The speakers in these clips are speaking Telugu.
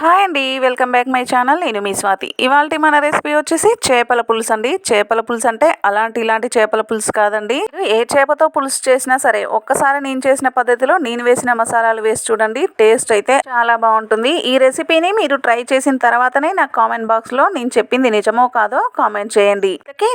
హాయ్ అండి, వెల్కమ్ బ్యాక్ మై ఛానల్. నేను మీ స్వాతి. ఇవాళ మన రెసిపీ వచ్చేసి చేపల పులుసు అండి. చేపల పులుసు అంటే ఇలాంటి చేపల పులుసు కాదండి. ఏ చేపతో పులుసు చేసినా సరే ఒక్కసారి నేను చేసిన పద్ధతిలో నేను వేసిన మసాలాలు వేసి చూడండి, టేస్ట్ అయితే చాలా బాగుంటుంది. ఈ రెసిపీని మీరు ట్రై చేసిన తర్వాతనే నాకు కామెంట్ బాక్స్ లో నేను చెప్పింది నిజమో కాదో కామెంట్ చేయండి.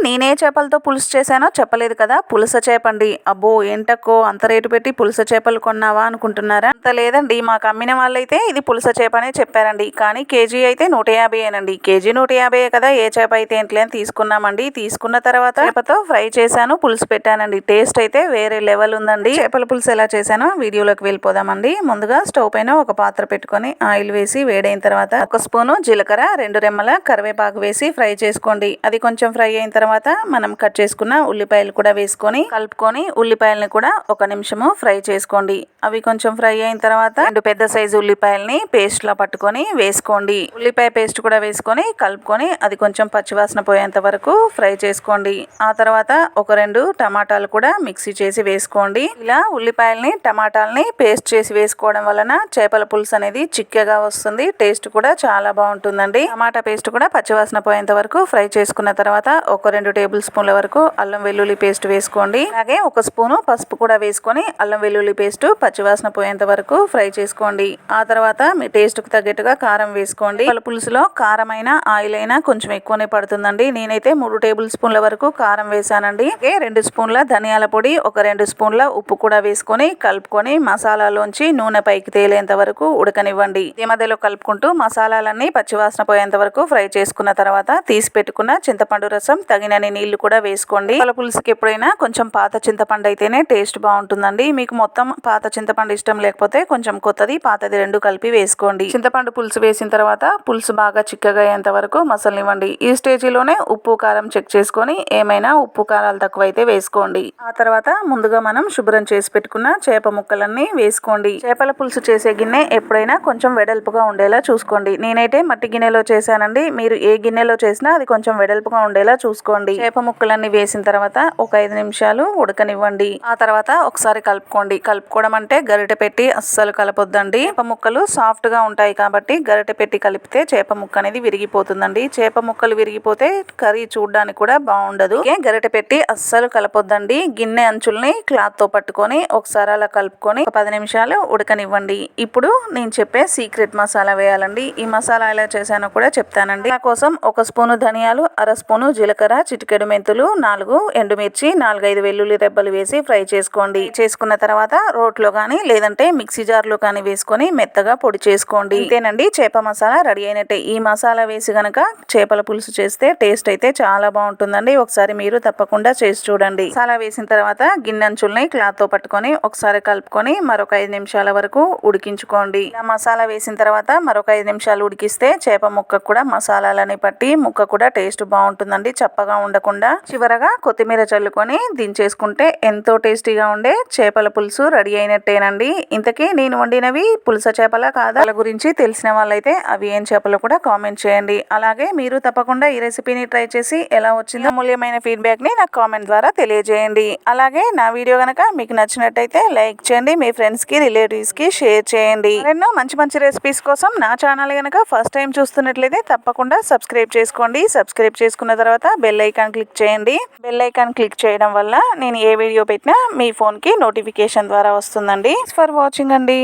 నేనే చేపలతో పులుసు చేశానో చెప్పలేదు కదా, పులస చేపండి. అబ్బో ఏంటక్కో అంత రేటు పెట్టి పులస చేపలు కొన్నావా అనుకుంటున్నారా? అంత లేదండి, మాకు అమ్మిన వాళ్ళైతే ఇది పులస చేపనే చెప్పారండి. కానీ కేజీ అయితే 150 కేజీ 150 కదా, ఏ చేప అయితే ఏంటి అని తీసుకున్నామండి. తీసుకున్న తర్వాత చేపతో ఫ్రై చేశాను, పులుసు పెట్టానండి. టేస్ట్ అయితే వేరే లెవెల్ ఉందండి. చేపల పులుసు ఎలా చేశానో వీడియోలోకి వెళ్ళిపోదామండి. ముందుగా స్టవ్ పైన ఒక పాత్ర పెట్టుకొని ఆయిల్ వేసి వేడైన తర్వాత 1 స్పూను జీలకర్ర, 2 రెమ్మల కరివేపాకు వేసి ఫ్రై చేసుకోండి. అది కొంచెం ఫ్రై అయిన తర్వాత మనం కట్ చేసుకున్న ఉల్లిపాయలు కూడా వేసుకొని కలుపుకొని ఉల్లిపాయలని కూడా 1 నిమిషము ఫ్రై చేసుకోండి. అవి కొంచెం ఫ్రై అయిన తర్వాత 2 పెద్ద సైజు ఉల్లిపాయలని పేస్ట్ లా పట్టుకొని వేసుకోండి. ఉల్లిపాయ పేస్ట్ కూడా వేసుకొని కలుపుకొని అది కొంచెం పచ్చివాసన పోయేంత వరకు ఫ్రై చేసుకోండి. ఆ తర్వాత 1-2 టమాటాలు కూడా మిక్సీ చేసి వేసుకోండి. ఇలా ఉల్లిపాయల్ని టమాటాలని పేస్ట్ చేసి వేసుకోవడం వలన చేపల పులుసు అనేది చిక్కగా వస్తుంది. టేస్ట్ కూడా చాలా బాగుంటుందండి. టమాటా పేస్ట్ కూడా పచ్చివాసన పోయేంత వరకు ఫ్రై చేసుకున్న తర్వాత 1-2 టేబుల్ స్పూన్ల వరకు అల్లం వెల్లుల్లి పేస్ట్ వేసుకోండి. అలాగే 1 స్పూను పసుపు కూడా వేసుకొని అల్లం వెల్లుల్లి పేస్ట్ పచ్చివాసన పోయేంత వరకు ఫ్రై చేసుకోండి. ఆ తర్వాత మీ టేస్ట్ కు తగ్గట్టుగా కారం వేసుకోండి. పులుసులో కారం అయినా ఆయిల్ అయినా కొంచెం ఎక్కువనే పడుతుందండి. నేనైతే 3 టేబుల్ స్పూన్ల వరకు కారం వేసానండి. 2 స్పూన్ల ధనియాల పొడి, 2 స్పూన్ల ఉప్పు కూడా వేసుకొని కలుపుకొని మసాలాలోంచి నూనె పైకి తేలేంత వరకు ఉడకనివ్వండి. ఈ మధ్యలో కలుపుకుంటూ మసాలాలన్నీ పచ్చివాసన పోయేంత వరకు ఫ్రై చేసుకున్న తర్వాత తీసి పెట్టుకున్న చింతపండు రసం తగినన్ని నీళ్లు కూడా వేసుకోండి. పులుసుకి ఎప్పుడైనా కొంచెం పాత చింతపండు అయితేనే టేస్ట్ బాగుంటుందండి. మీకు మొత్తం పాత చింతపండు ఇష్టం లేకపోతే కొంచెం కొత్తది పాతది 2 కలిపి వేసుకోండి. చింతపండు పులుసు వేసిన తర్వాత పులుసు బాగా చిక్కగా అయ్యేంత వరకు మసలనివ్వండి. ఈ స్టేజిలోనే ఉప్పు కారం చెక్ చేసుకొని ఏమైనా ఉప్పు కారాలు తక్కువైతే వేసుకోండి. ఆ తర్వాత ముందుగా మనం శుభ్రం చేసి పెట్టుకున్న చేప ముక్కలన్నీ వేసుకోండి. చేపల పులుసు చేసే గిన్నె ఎప్పుడైనా కొంచెం వెడల్పుగా ఉండేలా చూసుకోండి. నేనైతే మట్టి గిన్నెలో చేశానండి. మీరు ఏ గిన్నెలో చేసినా అది కొంచెం వెడల్పుగా ఉండేలా చూసుకోండి. చేప ముక్కలన్నీ వేసిన తర్వాత ఒక 5 నిమిషాలు ఉడకనివ్వండి. ఆ తర్వాత ఒకసారి కలుపుకోండి. కలుపుకోవడం అంటే గరిటె పెట్టి అస్సలు కలపొద్దండి. చేప ముక్కలు సాఫ్ట్ గా ఉంటాయి కాబట్టి గరిటె పెట్టి కలిపితే చేప ముక్క అనేది విరిగిపోతుందండి. చేప ముక్కలు విరిగిపోతే కర్రీ చూడడానికి కూడా బాగుండదు. గరిటె పెట్టి అస్సలు కలపొద్దండి. గిన్నె అంచుల్ని క్లాత్ తో పట్టుకొని ఒకసారి అలా కలుపుకొని 10 నిమిషాలు ఉడకనివ్వండి. ఇప్పుడు నేను చెప్పే సీక్రెట్ మసాలా వేయాలండి. ఈ మసాలా ఎలా చేశానో కూడా చెప్తానండి. నా కోసం 1 స్పూను ధనియాలు, 1/2 స్పూను జీలకర్ర, చిటికెడు మెంతులు, 4 ఎండుమిర్చి, 4-5 వెల్లుల్లి రెబ్బలు వేసి ఫ్రై చేసుకోండి. చేసుకున్న తర్వాత రోట్లో కానీ లేదంటే మిక్సీ జార్ లో కానీ వేసుకొని మెత్తగా పొడి చేసుకోండి. ఇంతేనండి, చేప మసాలా రెడీ అయినట్టే. ఈ మసాలా వేసి గనక చేపల పులుసు చేస్తే టేస్ట్ అయితే చాలా బాగుంటుందండి. ఒకసారి మీరు తప్పకుండా చేసి చూడండి. మసాలా వేసిన తర్వాత గిన్నెంచుల్ని క్లాత్ తో పట్టుకొని ఒకసారి కలుపుకొని మరొక 5 నిమిషాల వరకు ఉడికించుకోండి. ఇలా మసాలా వేసిన తర్వాత మరొక 5 నిమిషాలు ఉడికిస్తే చేప ముక్క కూడా మసాలాలని పట్టి ముక్క కూడా టేస్ట్ బాగుంటుందండి, చప్పగా ఉండకుండా. చివరగా కొత్తిమీర చల్లుకొని దించేసుకుంటే ఎంతో టేస్టీగా ఉండే చేపల పులుసు రెడీ అయినట్టేనండి. ఇంతకీ నేను వండినవి పులస చేపల కాదా గురించి తెలిసిన వాళ్ళైతే అవి ఏం చేపలు కూడా కామెంట్ చేయండి. అలాగే మీరు తప్పకుండా ఈ రెసిపీని ట్రై చేసి ఎలా వచ్చిందో అమూల్యమైన ఫీడ్బ్యాక్ ని నాకు కామెంట్ ద్వారా తెలియజేయండి. అలాగే నా వీడియో గనక మీకు నచ్చినట్టయితే లైక్ చేయండి, మీ ఫ్రెండ్స్ కి రిలేటివ్స్ కి షేర్ చేయండి. ఎన్నో మంచి రెసిపీస్ కోసం నా ఛానల్ గనక ఫస్ట్ టైం చూస్తున్నట్లయితే తప్పకుండా సబ్స్క్రైబ్ చేసుకోండి. సబ్స్క్రైబ్ చేసుకున్న తర్వాత బెల్ ఐకాన్ క్లిక్ చేయండి. బెల్ ఐకాన్ క్లిక్ చేయడం వల్ల నేను ఏ వీడియో పెట్టినా మీ ఫోన్ కి నోటిఫికేషన్ ద్వారా వస్తుందండి. ఫర్ వాచింగ్ అండి.